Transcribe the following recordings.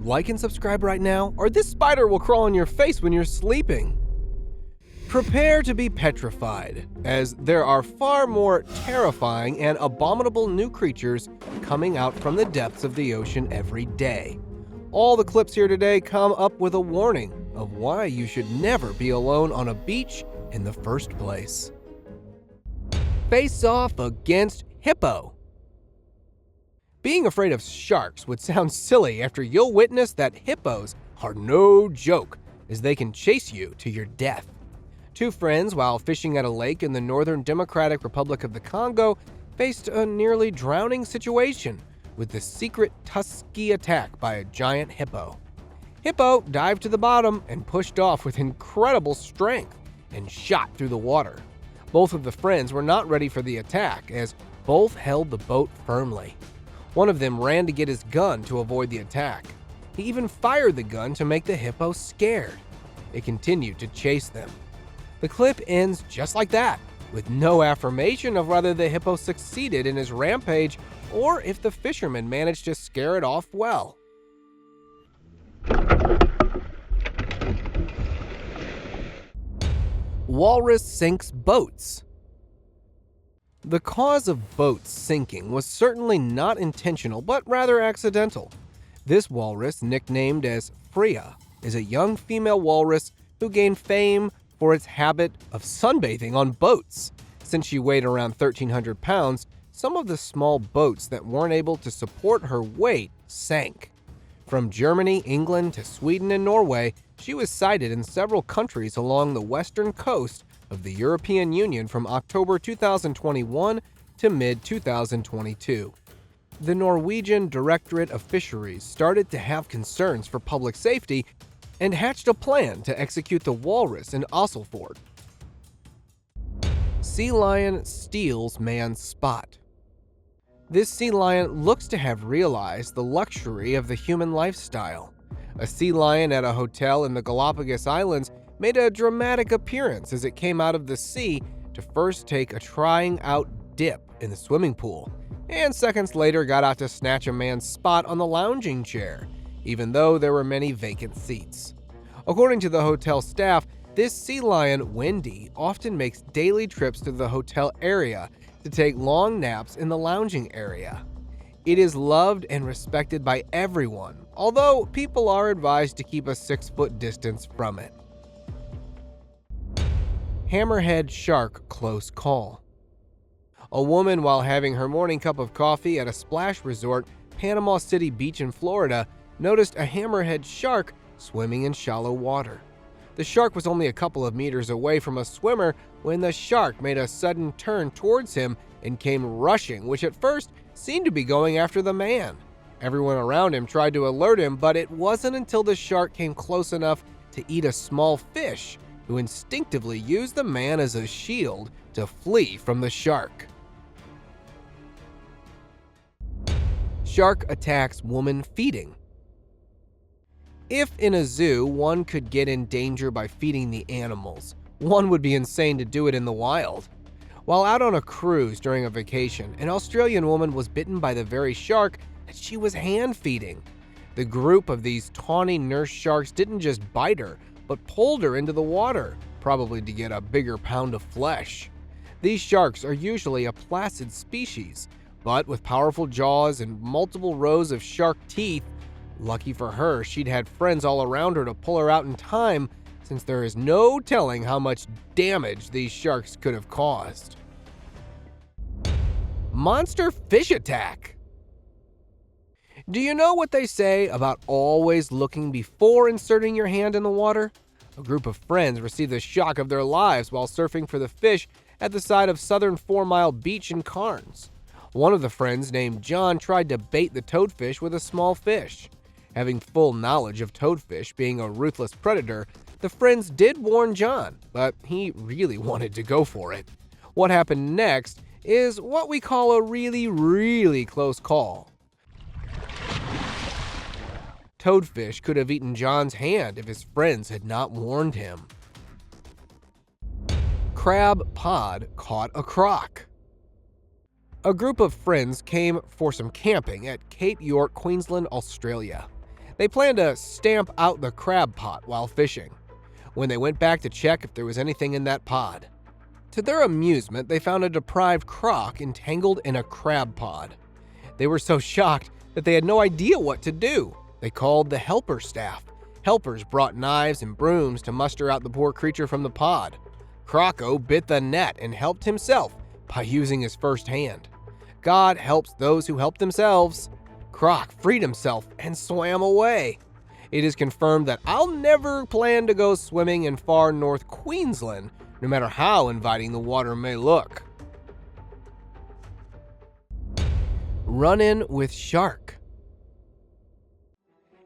Like and subscribe right now, or this spider will crawl on your face when you're sleeping. Prepare to be petrified, as there are far more terrifying and abominable new creatures coming out from the depths of the ocean every day. All the clips here today come up with a warning of why you should never be alone on a beach in the first place. Face off against HIPPO. Being afraid of sharks would sound silly after you'll witness that hippos are no joke, as they can chase you to your death. Two friends, while fishing at a lake in the Northern Democratic Republic of the Congo, faced a nearly drowning situation with the secret tusky attack by a giant hippo. Hippo dived to the bottom and pushed off with incredible strength and shot through the water. Both of the friends were not ready for the attack, as both held the boat firmly. One of them ran to get his gun to avoid the attack. He even fired the gun to make the hippo scared. It continued to chase them. The clip ends just like that, with no affirmation of whether the hippo succeeded in his rampage or if the fisherman managed to scare it off well. Walrus sinks boats. The cause of boats sinking was certainly not intentional, but rather accidental. This walrus, nicknamed as Freya, is a young female walrus who gained fame for its habit of sunbathing on boats. Since she weighed around 1,300 pounds, some of the small boats that weren't able to support her weight sank. From Germany, England, to Sweden and Norway, she was sighted in several countries along the western coast of the European Union from October 2021 to mid-2022. The Norwegian Directorate of Fisheries started to have concerns for public safety and hatched a plan to execute the walrus in Oslofjord. Sea lion steals man's spot. This sea lion looks to have realized the luxury of the human lifestyle. A sea lion at a hotel in the Galapagos Islands made a dramatic appearance as it came out of the sea to first take a trying out dip in the swimming pool, and seconds later got out to snatch a man's spot on the lounging chair, even though there were many vacant seats. According to the hotel staff, this sea lion, Wendy, often makes daily trips to the hotel area to take long naps in the lounging area. It is loved and respected by everyone, although people are advised to keep a 6-foot distance from it. Hammerhead shark close call. A woman, while having her morning cup of coffee at a splash resort, Panama City Beach in Florida, noticed a hammerhead shark swimming in shallow water. The shark was only a couple of meters away from a swimmer when the shark made a sudden turn towards him and came rushing, which at first seemed to be going after the man. Everyone around him tried to alert him, but it wasn't until the shark came close enough to eat a small fish who instinctively used the man as a shield to flee from the shark. Shark attacks woman feeding. If in a zoo one could get in danger by feeding the animals, one would be insane to do it in the wild. While out on a cruise during a vacation, an Australian woman was bitten by the very shark that she was hand feeding. The group of these tawny nurse sharks didn't just bite her, but pulled her into the water, probably to get a bigger pound of flesh. These sharks are usually a placid species, but with powerful jaws and multiple rows of shark teeth. Lucky for her, she'd had friends all around her to pull her out in time, since there is no telling how much damage these sharks could have caused. Monster fish attack. Do you know what they say about always looking before inserting your hand in the water? A group of friends received the shock of their lives while surfing for the fish at the side of southern 4 Mile Beach in Cairns. One of the friends, named John, tried to bait the toadfish with a small fish. Having full knowledge of toadfish being a ruthless predator, the friends did warn John, but he really wanted to go for it. What happened next is what we call a really close call. Toadfish could have eaten John's hand if his friends had not warned him. Crab pod caught a croc. A group of friends came for some camping at Cape York, Queensland, Australia. They planned to stamp out the crab pot while fishing, when they went back to check if there was anything in that pod. To their amusement, they found a deprived croc entangled in a crab pod. They were so shocked that they had no idea what to do. They called the helper staff. Helpers brought knives and brooms to muster out the poor creature from the pod. Croco bit the net and helped himself by using his first hand. God helps those who help themselves. Croc freed himself and swam away. It is confirmed that I'll never plan to go swimming in far north Queensland, no matter how inviting the water may look. Run-in with shark.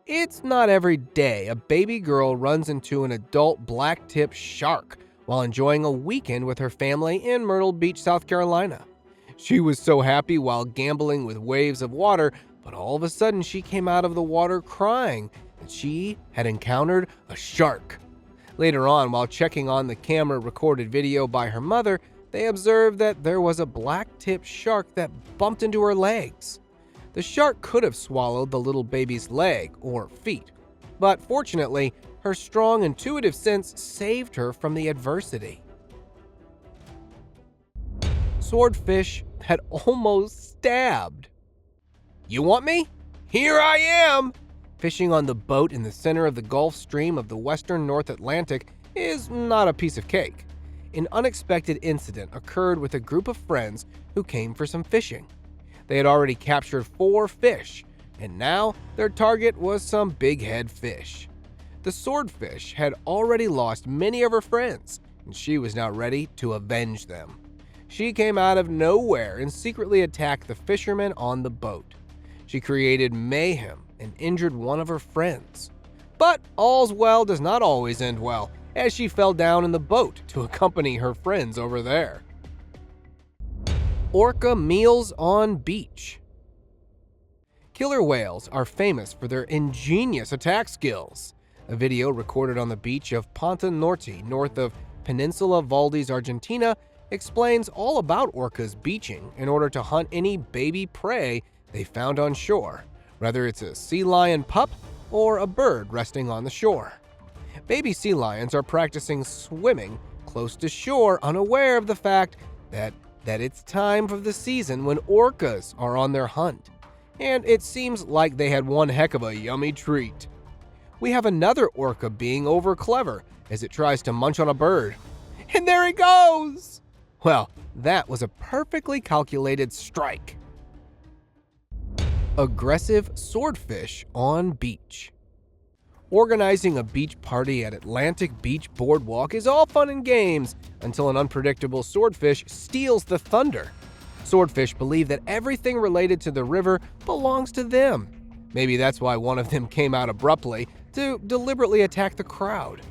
It's not every day a baby girl runs into an adult black-tip shark while enjoying a weekend with her family in Myrtle Beach, South Carolina. She was so happy while gambling with waves of water, but all of a sudden she came out of the water crying that she had encountered a shark. Later on, while checking on the camera-recorded video by her mother, they observed that there was a black-tipped shark that bumped into her legs. The shark could have swallowed the little baby's leg or feet, but fortunately, her strong intuitive sense saved her from the adversity. Swordfish had almost stabbed. You want me? Here I am! Fishing on the boat in the center of the Gulf Stream of the western North Atlantic is not a piece of cake. An unexpected incident occurred with a group of friends who came for some fishing. They had already captured 4 fish, and now their target was some big-head fish. The swordfish had already lost many of her friends, and she was now ready to avenge them. She came out of nowhere and secretly attacked the fishermen on the boat. She created mayhem and injured one of her friends. But all's well does not always end well, as she fell down in the boat to accompany her friends over there. Orca meals on beach. Killer whales are famous for their ingenious attack skills. A video recorded on the beach of Ponta Norte, north of Peninsula Valdez, Argentina, explains all about orcas beaching in order to hunt any baby prey they found on shore, whether it's a sea lion pup or a bird resting on the shore. Baby sea lions are practicing swimming close to shore, unaware of the fact that it's time of the season when orcas are on their hunt. And it seems like they had one heck of a yummy treat. We have another orca being over clever as it tries to munch on a bird. And there he goes! Well, that was a perfectly calculated strike. Aggressive swordfish on beach. Organizing a beach party at Atlantic Beach Boardwalk is all fun and games until an unpredictable swordfish steals the thunder. Swordfish believe that everything related to the river belongs to them. Maybe that's why one of them came out abruptly to deliberately attack the crowd.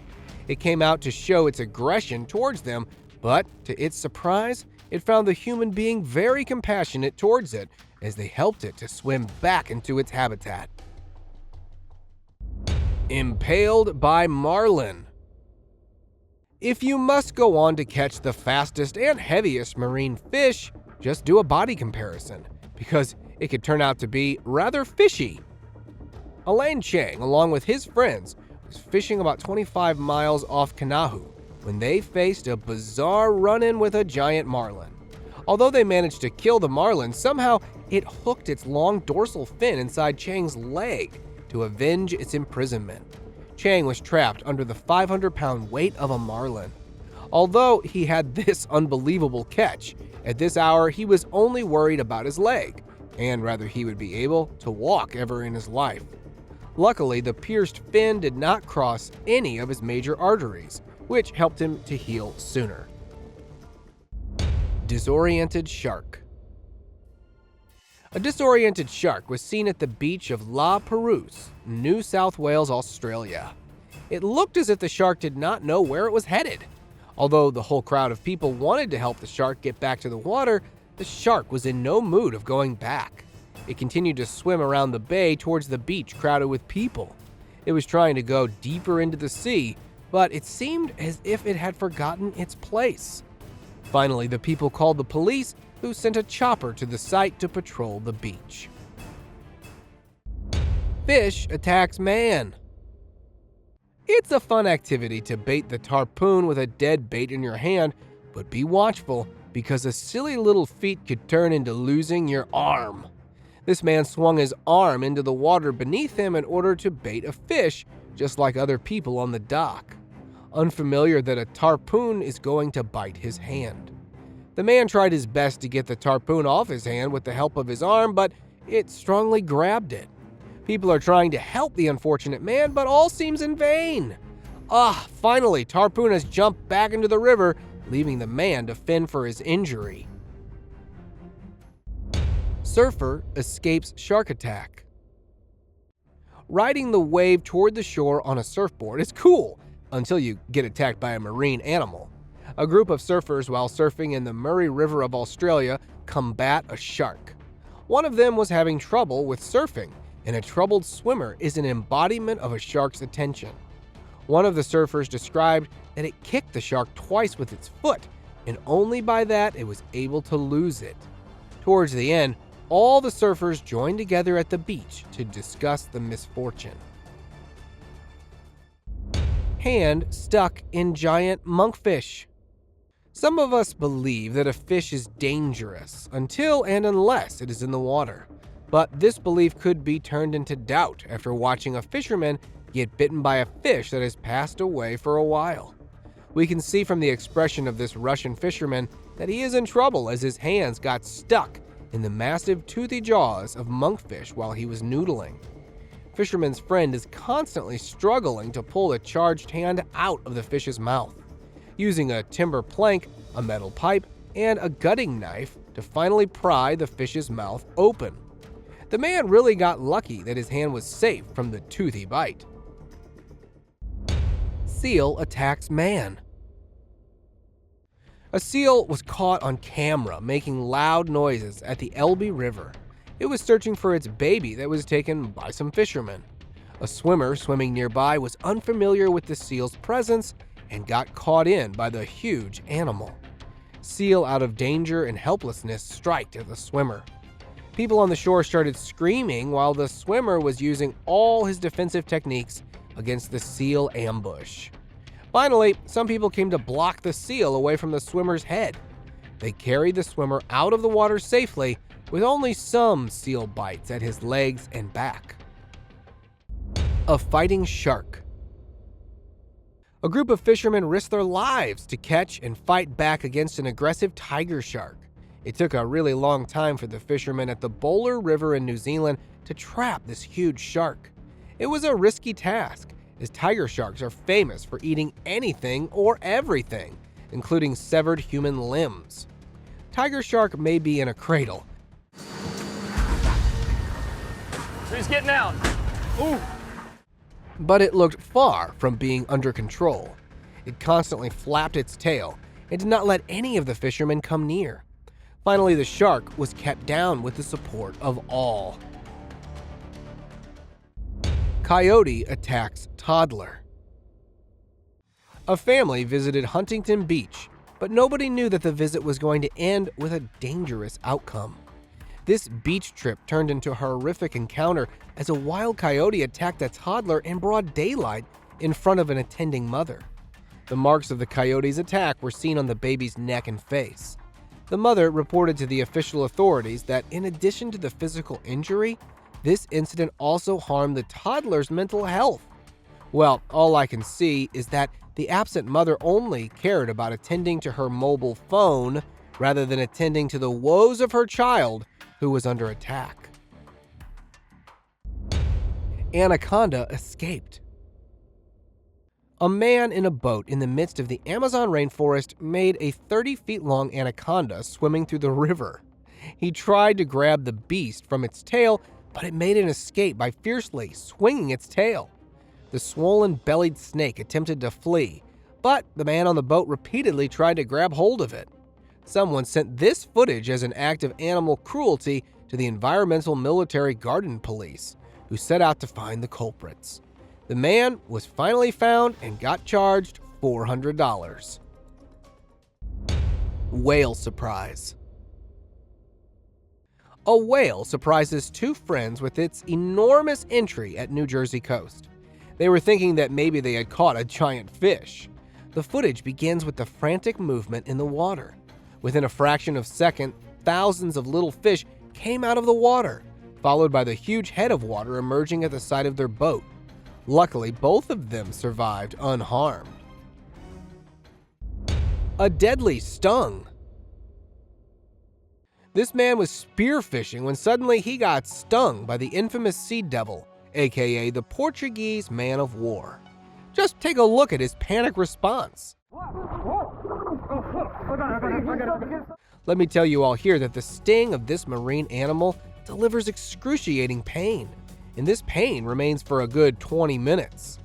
It came out to show its aggression towards them, but to its surprise, it found the human being very compassionate towards it as they helped it to swim back into its habitat. Impaled by marlin. If you must go on to catch the fastest and heaviest marine fish, just do a body comparison, because it could turn out to be rather fishy. Elaine Chang, along with his friends, was fishing about 25 miles off Kanahu when they faced a bizarre run-in with a giant marlin. Although they managed to kill the marlin, somehow it hooked its long dorsal fin inside Chang's leg to avenge its imprisonment. Chang was trapped under the 500-pound weight of a marlin. Although he had this unbelievable catch, at this hour he was only worried about his leg, and whether he would be able to walk ever in his life. Luckily, the pierced fin did not cross any of his major arteries, which helped him to heal sooner. Disoriented shark. A disoriented shark was seen at the beach of La Perouse, New South Wales, Australia. It looked as if the shark did not know where it was headed. Although the whole crowd of people wanted to help the shark get back to the water, the shark was in no mood of going back. It continued to swim around the bay towards the beach crowded with people. It was trying to go deeper into the sea, but it seemed as if it had forgotten its place. Finally, the people called the police, who sent a chopper to the site to patrol the beach. Fish attacks man. It's a fun activity to bait the harpoon with a dead bait in your hand, but be watchful because a silly little feat could turn into losing your arm. This man swung his arm into the water beneath him in order to bait a fish, just like other people on the dock, unfamiliar that a harpoon is going to bite his hand. The man tried his best to get the harpoon off his hand with the help of his arm, but it strongly grabbed it. People are trying to help the unfortunate man, but all seems in vain. Finally, harpoon has jumped back into the river, leaving the man to fend for his injury. Surfer escapes shark attack. Riding the wave toward the shore on a surfboard is cool until you get attacked by a marine animal. A group of surfers, while surfing in the Murray River of Australia, combat a shark. One of them was having trouble with surfing, and a troubled swimmer is an embodiment of a shark's attention. One of the surfers described that it kicked the shark twice with its foot, and only by that it was able to lose it. Towards the end, all the surfers joined together at the beach to discuss the misfortune. Hand stuck in giant monkfish. Some of us believe that a fish is dangerous until and unless it is in the water. But this belief could be turned into doubt after watching a fisherman get bitten by a fish that has passed away for a while. We can see from the expression of this Russian fisherman that he is in trouble as his hands got stuck in the massive toothy jaws of monkfish while he was noodling. Fisherman's friend is constantly struggling to pull the charged hand out of the fish's mouth, using a timber plank, a metal pipe, and a gutting knife to finally pry the fish's mouth open. The man really got lucky that his hand was safe from the toothy bite. Seal attacks man. A seal was caught on camera making loud noises at the Elbe River. It was searching for its baby that was taken by some fishermen. A swimmer swimming nearby was unfamiliar with the seal's presence and got caught in by the huge animal. Seal, out of danger and helplessness, struck at the swimmer. People on the shore started screaming while the swimmer was using all his defensive techniques against the seal ambush. Finally, some people came to block the seal away from the swimmer's head. They carried the swimmer out of the water safely, with only some seal bites at his legs and back. A fighting shark. A group of fishermen risked their lives to catch and fight back against an aggressive tiger shark. It took a really long time for the fishermen at the Bowler River in New Zealand to trap this huge shark. It was a risky task, as tiger sharks are famous for eating anything or everything, including severed human limbs. Tiger shark may be in a cradle. He's getting out. Ooh. But it looked far from being under control. It constantly flapped its tail and did not let any of the fishermen come near. Finally, the shark was kept down with the support of all. Coyote attacks toddler. A family visited Huntington Beach, but nobody knew that the visit was going to end with a dangerous outcome. This beach trip turned into a horrific encounter as a wild coyote attacked a toddler in broad daylight in front of an attending mother. The marks of the coyote's attack were seen on the baby's neck and face. The mother reported to the official authorities that in addition to the physical injury, this incident also harmed the toddler's mental health. Well, all I can see is that the absent mother only cared about attending to her mobile phone rather than attending to the woes of her child who was under attack. Anaconda escaped. A man in a boat in the midst of the Amazon rainforest made a 30-feet-long anaconda swimming through the river. He tried to grab the beast from its tail, but it made an escape by fiercely swinging its tail. The swollen-bellied snake attempted to flee, but the man on the boat repeatedly tried to grab hold of it. Someone sent this footage as an act of animal cruelty to the Environmental Military Garden Police, who set out to find the culprits. The man was finally found and got charged $400. Whale surprise. A whale surprises two friends with its enormous entry at New Jersey coast. They were thinking that maybe they had caught a giant fish. The footage begins with the frantic movement in the water. Within a fraction of a second, thousands of little fish came out of the water, followed by the huge head of water emerging at the side of their boat. Luckily, both of them survived unharmed. A deadly stung. This man was spearfishing when suddenly he got stung by the infamous sea devil, aka the Portuguese man of war. Just take a look at his panic response. Let me tell you all here that the sting of this marine animal delivers excruciating pain, and this pain remains for a good 20 minutes.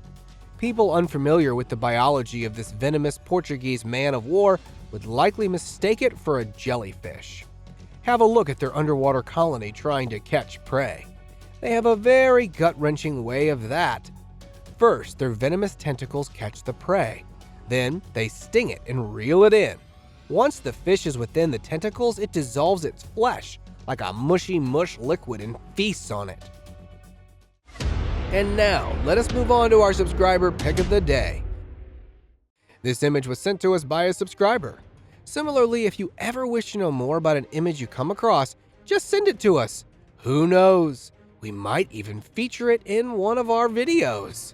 People unfamiliar with the biology of this venomous Portuguese man of war would likely mistake it for a jellyfish. Have a look at their underwater colony trying to catch prey. They have a very gut-wrenching way of that. First, their venomous tentacles catch the prey. Then, they sting it and reel it in. Once the fish is within the tentacles, it dissolves its flesh like a mushy mush liquid and feasts on it. And now, let us move on to our subscriber pick of the day. This image was sent to us by a subscriber. Similarly, if you ever wish to know more about an image you come across, just send it to us. Who knows? We might even feature it in one of our videos.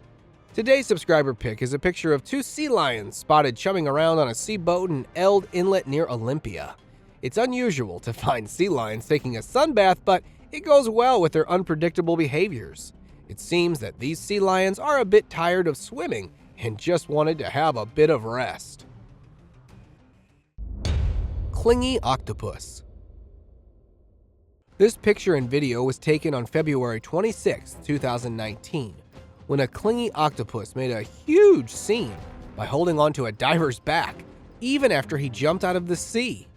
Today's subscriber pick is a picture of two sea lions spotted chumming around on a sea boat in Eld Inlet near Olympia. It's unusual to find sea lions taking a sunbath, but it goes well with their unpredictable behaviors. It seems that these sea lions are a bit tired of swimming and just wanted to have a bit of rest. Clingy octopus. This picture and video was taken on February 26, 2019, when a clingy octopus made a huge scene by holding onto a diver's back, even after he jumped out of the sea.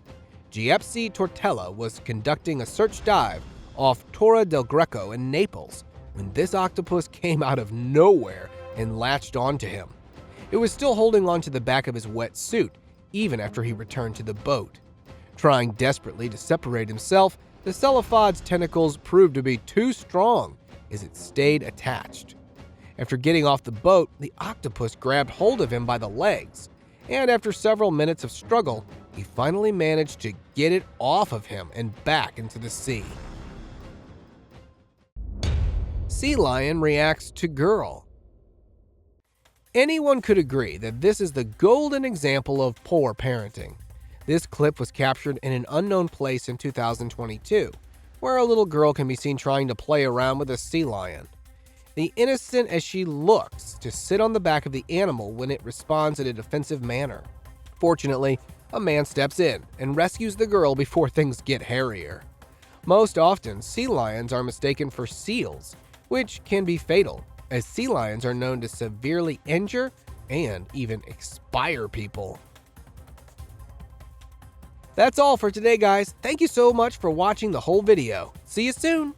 Giuseppe Tortella was conducting a search dive off Torre del Greco in Naples when this octopus came out of nowhere and latched onto him. It was still holding onto the back of his wet suit, even after he returned to the boat. Trying desperately to separate himself, the cephalopod's tentacles proved to be too strong as it stayed attached. After getting off the boat, the octopus grabbed hold of him by the legs, and after several minutes of struggle, he finally managed to get it off of him and back into the sea. Sea lion reacts to girl. Anyone could agree that this is the golden example of poor parenting. This clip was captured in an unknown place in 2022, where a little girl can be seen trying to play around with a sea lion. The innocent as she looks to sit on the back of the animal when it responds in a defensive manner. Fortunately, a man steps in and rescues the girl before things get hairier. Most often, sea lions are mistaken for seals, which can be fatal, as sea lions are known to severely injure and even expire people. That's all for today, guys. Thank you so much for watching the whole video. See you soon!